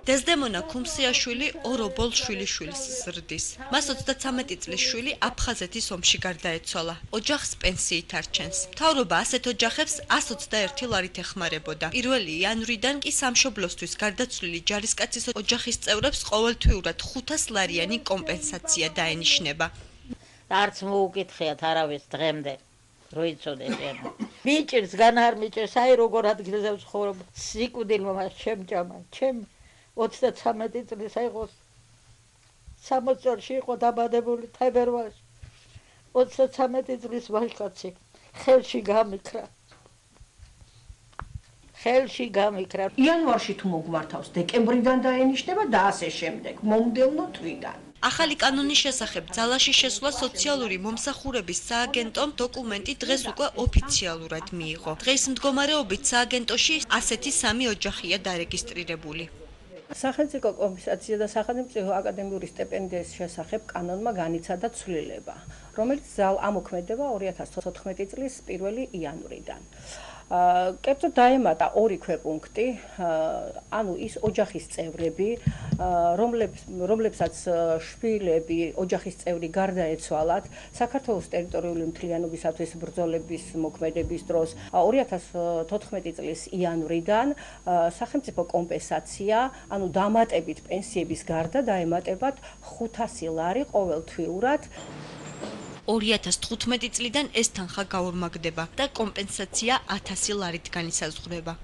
დეზდემონა ქუმსიაშვილი ორობოლ შვილიშვილს ზრდის. მას 33 წლის შვილი აფხაზეთის ომში გარდაეცვალა. ოჯახს პენსიით არჩენს. მთავრობა ასეთ ოჯახებს 121 ლარით ეხმარებოდა. 1 იანვრიდან კი სამშობლოსთვის გარდაცვლილი ჯარისკაცის ოჯახის წევრებს ყოველთვიურად 500 ლარიანი კომპენსაცია დაენიშნება. არც მოუკითხიათ არავის დღემდე. როიცოდე შენ. მიჭირს გან არ მიჭირს, აი როგორ ადგილზე ვცხოვრობ. სიკვდილმა მას შემჭამა. ჩემ 33 წლის აიღოს 60 წელში იყო დაბადებული თებერვალში. 33 წლის ვაჟკაცი ხელში გამიქრა. იანვარში თუ მოგვართავს, დეკემბრიდან დაენიშნება და ასე შემდეგ, მომდევნო თვიდან. ახალი კანონის შესახებ ძალაში შესვლა სოციალური მომსახურების სააგენტომ დოკუმენტი დღეს უკვე ოფიციალურად მიიღო. დღეს მდგომარეობით სააგენტოში ასეთი 3 ოჯახია დარეგისტრირებული. სახელმწიფო კომპენსაცია და სახელმწიფო აკადემიური სტიპენდიის შესახებ კანონმა განიცადა ცვლილება, რომელიც ამოქმედება 2014 წლის 1 იანვრიდან. კერძოდ დაემატა 2 ქვეპუნქტი, ანუ ის ოჯახის წევრები, რომლებსაც შვილები, ოჯახის წევრი გარდაეცვალათ საქართველოს ტერიტორიული მთლიანობისათვის ბრძოლების მოქმედების დროს 2014 წლის იანვრიდან სახელმწიფო კომპენსაცია, ანუ დამატებით პენსიების გარდა დაემატებათ 500 ლარი ყოველთვიურად. 2015 წლიდან ეს თანხა გაორმაგდება და კომპენსაცია 1000 ლარით განისაზღვრება.